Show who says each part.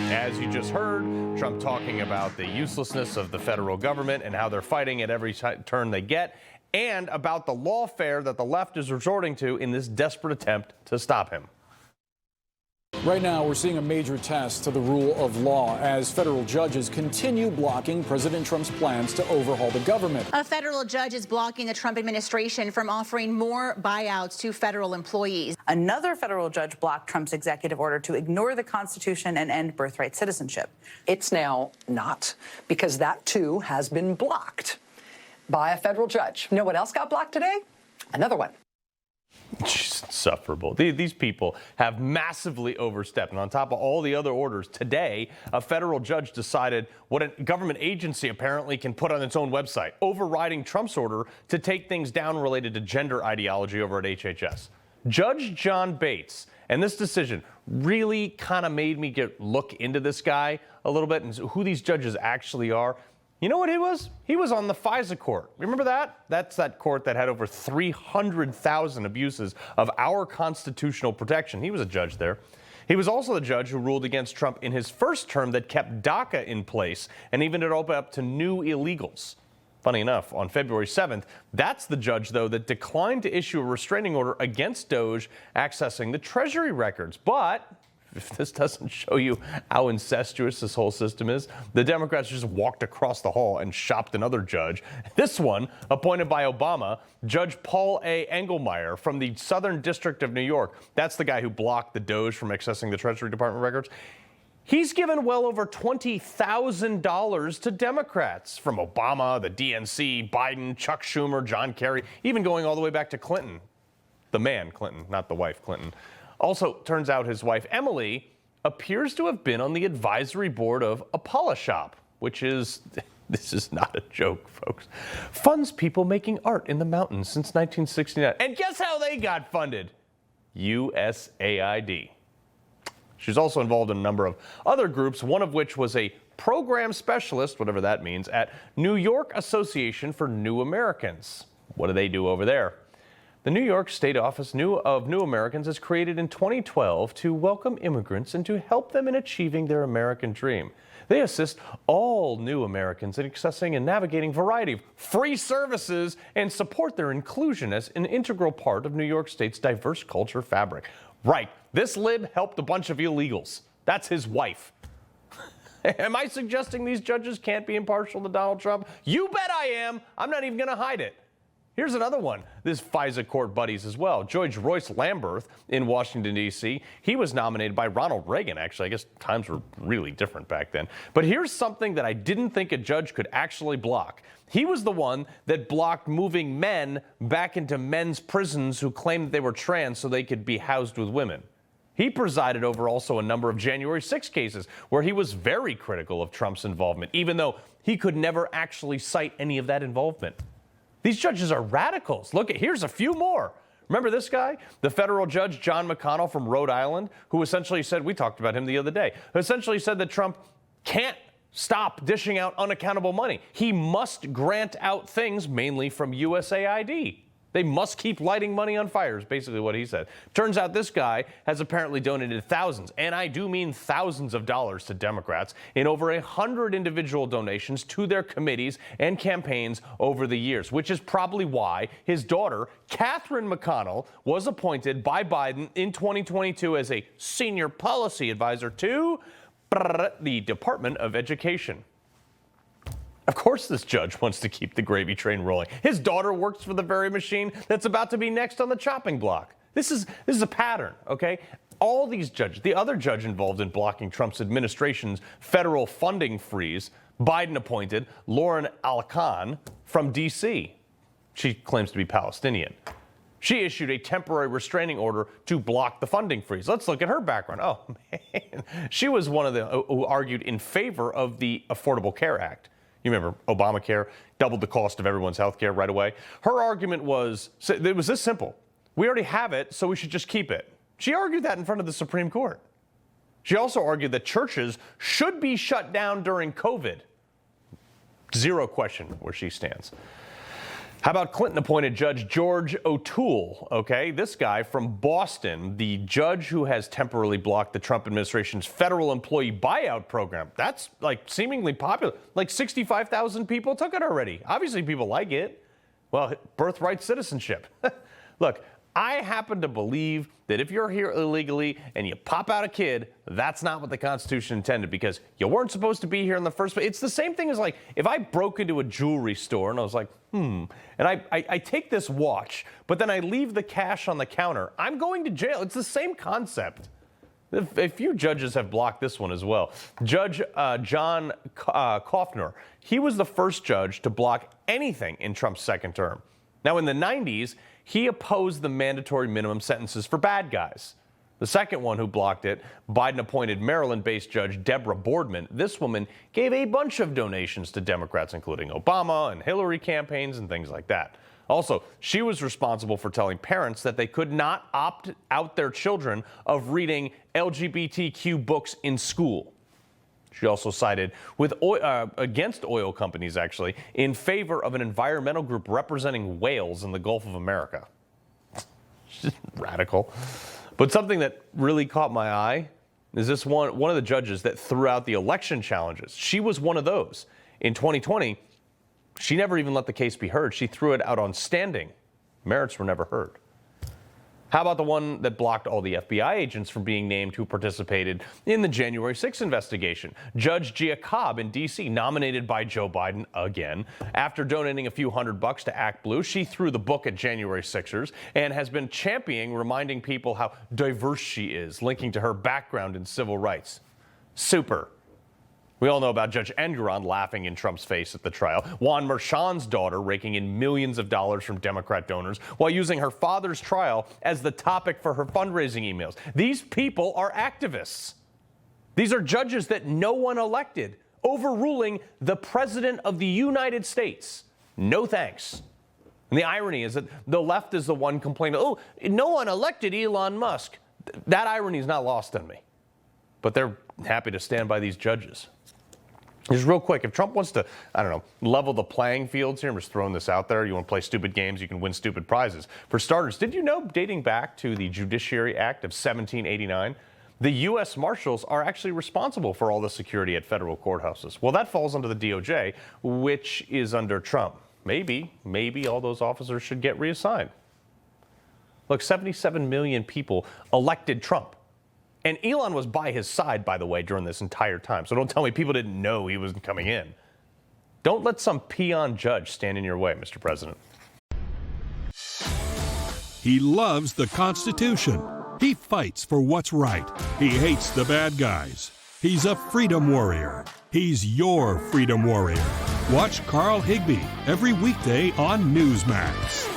Speaker 1: As you just heard, Trump talking about the uselessness of the federal government and how they're fighting at every turn they get, and about the lawfare that the left is resorting to in this desperate attempt to stop him.
Speaker 2: Right now, we're seeing a major test to the rule of law as federal judges continue blocking President Trump's plans to overhaul the government.
Speaker 3: A federal judge is blocking the Trump administration from offering more buyouts to federal employees.
Speaker 4: Another federal judge blocked Trump's executive order to ignore the Constitution and end birthright citizenship.
Speaker 5: It's now not, because that, too, has been blocked by a federal judge. You know what else got blocked today? Another one.
Speaker 1: Just insufferable. These people have massively overstepped. And on top of all the other orders, today, a federal judge decided what a government agency apparently can put on its own website, overriding Trump's order to take things down related to gender ideology over at HHS. Judge John Bates, and this decision really kind of made me look into this guy a little bit and who these judges actually are. You know what he was? He was on the FISA court. Remember that? That's that court that had over 300,000 abuses of our constitutional protection. He was a judge there. He was also the judge who ruled against Trump in his first term that kept DACA in place and even it opened up to new illegals. Funny enough, on February 7th, that's the judge, though, that declined to issue a restraining order against DOJ accessing the Treasury records. But if this doesn't show you how incestuous this whole system is, the Democrats just walked across the hall and shopped another judge. This one, appointed by Obama, Judge Paul A. Engelmeyer from the Southern District of New York. That's the guy who blocked the DOJ from accessing the Treasury Department records. He's given well over $20,000 to Democrats, from Obama, the DNC, Biden, Chuck Schumer, John Kerry, even going all the way back to Clinton. The man Clinton, not the wife Clinton. Also, turns out his wife, Emily, appears to have been on the advisory board of Apollo Shop, which is, this is not a joke, folks, funds people making art in the mountains since 1969. And guess how they got funded? USAID. She's also involved in a number of other groups, one of which was a program specialist, whatever that means, at New York Association for New Americans. What do they do over there? The New York State Office of New Americans is created in 2012 to welcome immigrants and to help them in achieving their American dream. They assist all new Americans in accessing and navigating a variety of free services and support their inclusion as an integral part of New York State's diverse culture fabric. Right, this lib helped a bunch of illegals. That's his wife. Am I suggesting these judges can't be impartial to Donald Trump? You bet I am. I'm not even going to hide it. Here's another one. This FISA court buddies as well. Judge Royce Lamberth in Washington, D.C. He was nominated by Ronald Reagan, actually. I guess times were really different back then. But here's something that I didn't think a judge could actually block. He was the one that blocked moving men back into men's prisons who claimed they were trans so they could be housed with women. He presided over also a number of January 6 cases where he was very critical of Trump's involvement, even though he could never actually cite any of that involvement. These judges are radicals. Look, here's a few more. Remember this guy? The federal judge, John McConnell from Rhode Island, who essentially said, we talked about him the other day, who essentially said that Trump can't stop dishing out unaccountable money. He must grant out things mainly from USAID. They must keep lighting money on fires, basically what he said. Turns out this guy has apparently donated thousands, and I do mean thousands of dollars to Democrats in over 100 individual donations to their committees and campaigns over the years, which is probably why his daughter, Catherine McConnell, was appointed by Biden in 2022 as a senior policy advisor to the Department of Education. Of course this judge wants to keep the gravy train rolling. His daughter works for the very machine that's about to be next on the chopping block. This is a pattern, okay? All these judges, the other judge involved in blocking Trump's administration's federal funding freeze, Biden appointed Lauren Alkan from D.C. She claims to be Palestinian. She issued a temporary restraining order to block the funding freeze. Let's look at her background. Oh, man. She was one of the who argued in favor of the Affordable Care Act. You remember Obamacare doubled the cost of everyone's health care right away. Her argument was, it was this simple. We already have it, so we should just keep it. She argued that in front of the Supreme Court. She also argued that churches should be shut down during COVID. Zero question where she stands. How about Clinton-appointed Judge George O'Toole? Okay, this guy from Boston, the judge who has temporarily blocked the Trump administration's federal employee buyout program. That's like seemingly popular. Like 65,000 people took it already. Obviously, people like it. Well, birthright citizenship. Look, I happen to believe that if you're here illegally and you pop out a kid, that's not what the Constitution intended, because you weren't supposed to be here in the first place. It's the same thing as like if I broke into a jewelry store and I was like, and I take this watch, but then I leave the cash on the counter, I'm going to jail. It's the same concept. A few judges have blocked this one as well. Judge John Kaufner, he was the first judge to block anything in Trump's second term. Now, in the 90s, he opposed the mandatory minimum sentences for bad guys. The second one who blocked it, Biden-appointed Maryland-based Judge Deborah Boardman. This woman gave a bunch of donations to Democrats, including Obama and Hillary campaigns and things like that. Also, she was responsible for telling parents that they could not opt out their children of reading LGBTQ books in school. She also sided with against oil companies, actually, in favor of an environmental group representing whales in the Gulf of America. Radical. But something that really caught my eye is this one of the judges that threw out the election challenges. She was one of those. In 2020, she never even let the case be heard. She threw it out on standing. Merits were never heard. How about the one that blocked all the FBI agents from being named who participated in the January 6th investigation? Judge Giacob in D.C., nominated by Joe Biden again. After donating a few $100 to Act Blue, she threw the book at January 6ers and has been championing, reminding people how diverse she is, linking to her background in civil rights. Super. We all know about Judge Engoron laughing in Trump's face at the trial. Juan Merchan's daughter raking in millions of dollars from Democrat donors while using her father's trial as the topic for her fundraising emails. These people are activists. These are judges that no one elected, overruling the President of the United States. No thanks. And the irony is that the left is the one complaining, oh, no one elected Elon Musk. That irony is not lost on me. But they're happy to stand by these judges. Just real quick, if Trump wants to, level the playing fields here, I'm just throwing this out there. You want to play stupid games, you can win stupid prizes. For starters, did you know, dating back to the Judiciary Act of 1789, the U.S. Marshals are actually responsible for all the security at federal courthouses? Well, that falls under the DOJ, which is under Trump. Maybe all those officers should get reassigned. Look, 77 million people elected Trump. And Elon was by his side, by the way, during this entire time. So don't tell me people didn't know he was coming in. Don't let some peon judge stand in your way, Mr. President.
Speaker 6: He loves the Constitution. He fights for what's right. He hates the bad guys. He's a freedom warrior. He's your freedom warrior. Watch Carl Higbie every weekday on Newsmax.